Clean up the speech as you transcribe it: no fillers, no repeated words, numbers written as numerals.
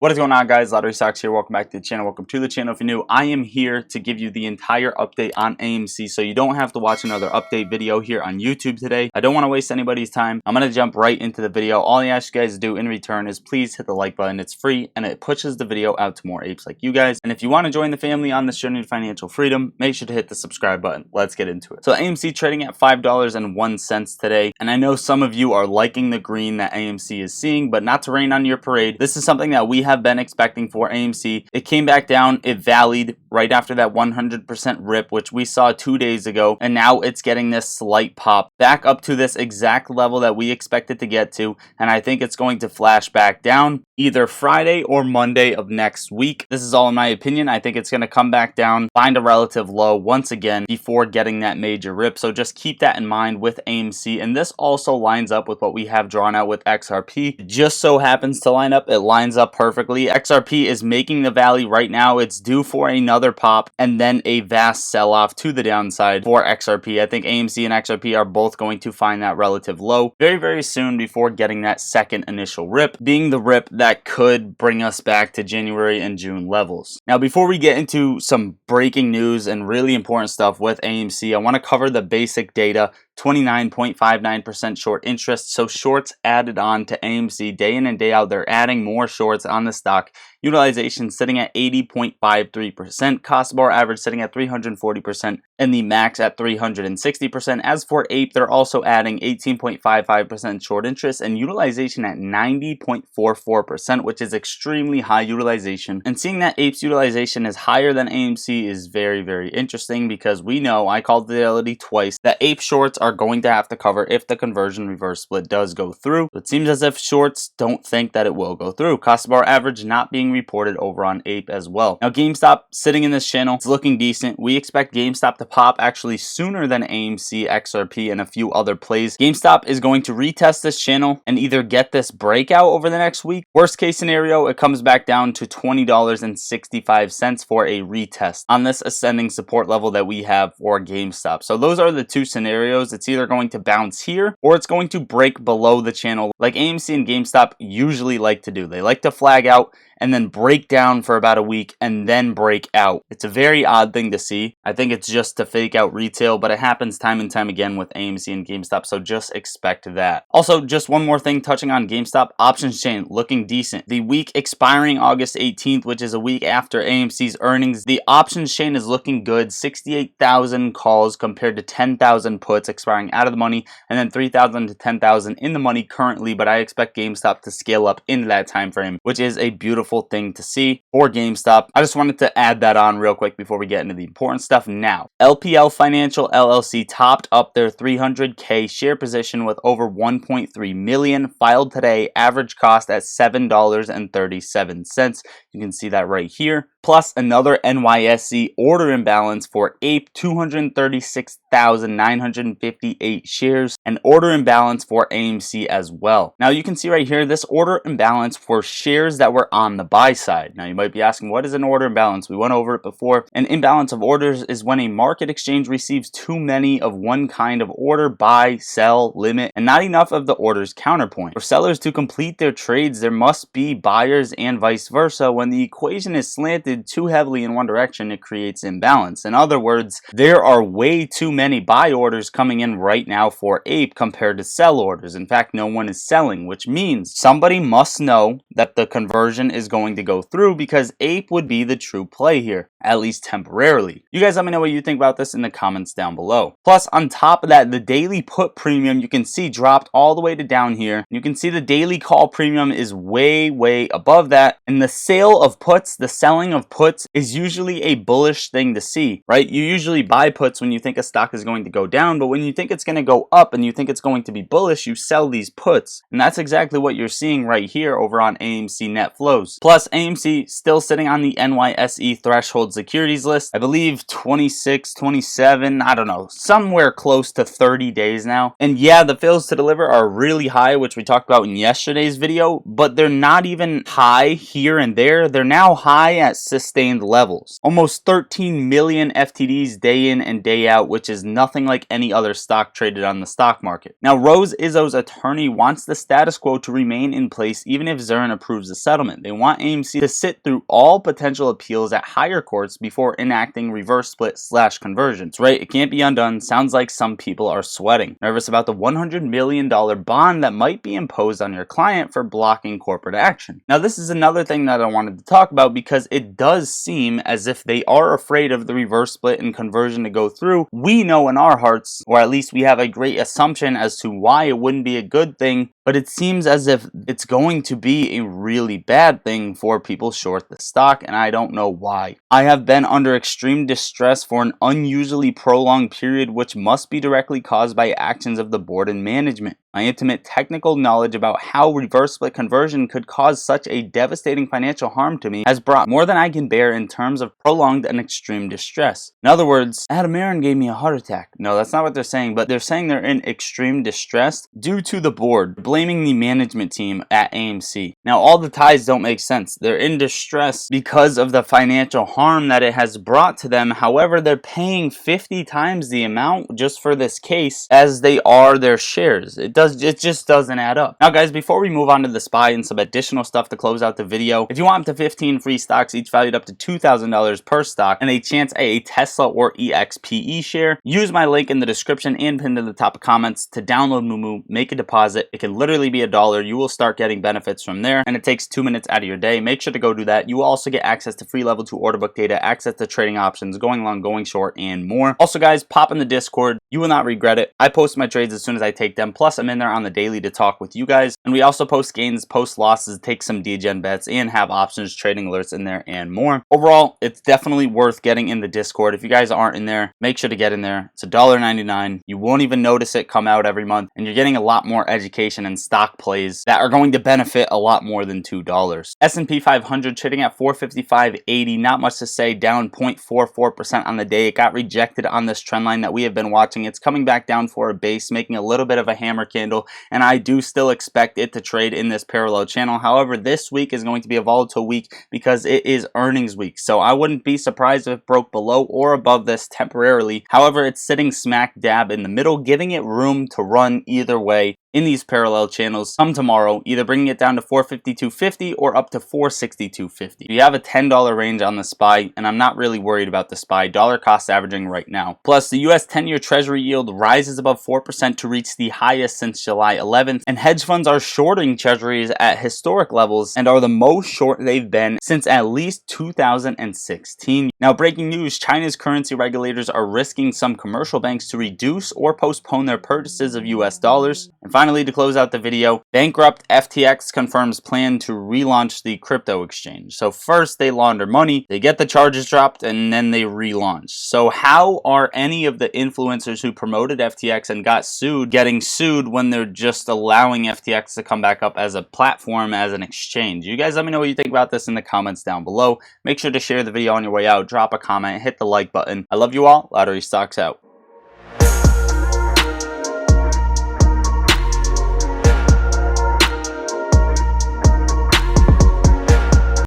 What is going on, guys? Lottery Stocks here. Welcome back to the channel. Welcome to the channel. If you're new, I am here to give you the entire update on AMC, so you don't have to watch another update video here on YouTube today. I don't want to waste anybody's time. I'm going to jump right into the video. All I ask you guys to do in return is please hit the like button. It's free and it pushes the video out to more apes like you guys. And if you want to join the family on this journey to financial freedom, make sure to hit the subscribe button. Let's get into it. So AMC trading at $5.01 today. And I know some of you are liking the green that AMC is seeing, but not to rain on your parade. This is something that we have been expecting for AMC. It came back down, it valleyed right after that 100% rip, which we saw 2 days ago, and now it's getting this slight pop back up to this exact level that we expected to get to, and I think it's going to flash back down either Friday or Monday of next week. This is all in my opinion. I think it's going to come back down, find a relative low once again before getting that major rip, so just keep that in mind with AMC. And this also lines up with what we have drawn out with XRP. It just so happens to line up, it lines up perfectly. XRP is making the valley right now. It's due for another pop and then a vast sell-off to the downside for XRP. I think AMC and XRP are both going to find that relative low very soon before getting that second initial rip, being the rip that could bring us back to January and June levels. Now, before we get into some breaking news and really important stuff with AMC, I want to cover the basic data. 29.59% short interest, so shorts added on to AMC day in and day out. They're adding more shorts on the stock. Utilization sitting at 80.53%, cost bar average sitting at 340%, and the max at 360%. As for APE, they're also adding 18.55% short interest and utilization at 90.44%, which is extremely high utilization. And seeing that APE's utilization is higher than AMC is very interesting, because we know, I called the reality twice, that APE shorts are going to have to cover if the conversion reverse split does go through. It seems as if shorts don't think that it will go through. Cost bar average not being reported over on APE as well. Now, GameStop sitting in this channel, it's looking decent. We expect GameStop to pop actually sooner than AMC, XRP, and a few other plays. GameStop is going to retest this channel and either get this breakout over the next week. Worst case scenario, it comes back down to $20.65 for a retest on this ascending support level that we have for GameStop. So those are the two scenarios. It's either going to bounce here or it's going to break below the channel like AMC and GameStop usually like to do. They like to flag out and then break down for about a week and then break out. It's a very odd thing to see. I think it's just to fake out retail, but it happens time and time again with AMC and GameStop, so just expect that. Also, just one more thing touching on GameStop, options chain looking decent. The week expiring August 18th, which is a week after AMC's earnings, the options chain is looking good. 68,000 calls compared to 10,000 puts expiring out of the money, and then 3,000 to 10,000 in the money currently, but I expect GameStop to scale up into that time frame, which is a beautiful thing to see for GameStop. I just wanted to add that on real quick before we get into the important stuff. Now, LPL Financial LLC topped up their 300K share position with over 1.3 million filed today, average cost at $7.37. You can see that right here. Plus another NYSE order imbalance for APE, 236,958 shares, and order imbalance for AMC as well. Now you can see right here this order imbalance for shares that were on the buy side. Now you might be asking, what is an order imbalance? We went over it before. An imbalance of orders is when a market exchange receives too many of one kind of order, buy, sell, limit, and not enough of the order's counterpoint. For sellers to complete their trades, there must be buyers and vice versa. When the equation is slanted too heavily in one direction, it creates imbalance. In other words, there are way too many buy orders coming in right now for APE compared to sell orders. In fact, no one is selling, which means somebody must know that the conversion is going to go through, because APE would be the true play here, at least temporarily. You guys let me know what you think about this in the comments down below. Plus, on top of that, the daily put premium, you can see, dropped all the way to down here. You can see the daily call premium is way above that, and the sale of puts, the selling of puts, is usually a bullish thing to see, right? You usually buy puts when you think a stock is going to go down, but when you think it's going to go up and you think it's going to be bullish, you sell these puts. And that's exactly what you're seeing right here over on AMC net flows. Plus, AMC still sitting on the NYSE threshold securities list. I believe 26, 27, I don't know, somewhere close to 30 days now. And yeah, the fails to deliver are really high, which we talked about in yesterday's video, but they're not even high here and there. They're now high at sustained levels. Almost 13 million FTDs day in and day out, which is nothing like any other stock traded on the stock market. Now, Rose Izzo's attorney wants the status quo to remain in place even if Zurin approves the settlement. They want AMC to sit through all potential appeals at higher courts before enacting reverse split / conversions. Right? It can't be undone. Sounds like some people are sweating. Nervous about the $100 million bond that might be imposed on your client for blocking corporate action. Now, this is another thing that I wanted to talk about because it does seem as if they are afraid of the reverse split and conversion to go through. We know in our hearts, or at least we have a great assumption as to why it wouldn't be a good thing, but it seems as if it's going to be a really bad thing for people short the stock, and I don't know why. I have been under extreme distress for an unusually prolonged period, which must be directly caused by actions of the board and management. My intimate technical knowledge about how reverse split conversion could cause such a devastating financial harm to me has brought more than I can bear in terms of prolonged and extreme distress. In other words, Adam Aaron gave me a heart attack. No, that's not what they're saying, but they're saying they're in extreme distress due to the board blaming the management team at AMC. Now, all the ties don't make sense. They're in distress because of the financial harm that it has brought to them. However, they're paying 50 times the amount just for this case as they are their shares. It just doesn't add up. Now, guys, before we move on to the SPY and some additional stuff to close out the video, if you want up to 15 free stocks, each valued up to $2,000 per stock, and a chance at a Tesla or EXPE share, use my link in the description and pinned to the top of comments to download Moomoo, make a deposit. It can literally be $1. You will start getting benefits from there, and it takes 2 minutes out of your day. Make sure to go do that. You will also get access to free level 2 order book data, access to trading options, going long, going short, and more. Also, guys, pop in the Discord. You will not regret it. I post my trades as soon as I take them. Plus, I'm in there on the daily to talk with you guys, and we also post gains, post losses, take some degen bets, and have options trading alerts in there and more. Overall, it's definitely worth getting in the Discord. If you guys aren't in there, make sure to get in there. It's $1.99. You won't even notice it come out every month, and you're getting a lot more education and stock plays that are going to benefit a lot more than $2. S&P 500 trading at 455.80. Not much to say, down 0.44% on the day. It got rejected on this trend line that we have been watching. It's coming back down for a base, making a little bit of a hammer candle, and I do still expect it to trade in this parallel channel. However, this week is going to be a volatile week because it is earnings week, so I wouldn't be surprised if it broke below or above this temporarily. However, it's sitting smack dab in the middle, giving it room to run either way in these parallel channels come tomorrow, either bringing it down to 452.50 or up to 462.50. You have a $10 range on the SPY, and I'm not really worried about the SPY. Dollar cost averaging right now. Plus, the US 10-year Treasury yield rises above 4% to reach the highest since July 11th, and hedge funds are shorting Treasuries at historic levels and are the most short they've been since at least 2016. Now, breaking news, China's currency regulators are risking some commercial banks to reduce or postpone their purchases of US dollars. And finally, to close out the video, bankrupt FTX confirms plan to relaunch the crypto exchange. So first they launder money, they get the charges dropped, and then they relaunch. So how are any of the influencers who promoted FTX and got sued getting sued when they're just allowing FTX to come back up as a platform, as an exchange? You guys let me know what you think about this in the comments down below. Make sure to share the video on your way out, drop a comment, hit the like button. I love you all. Lottery Stocks out.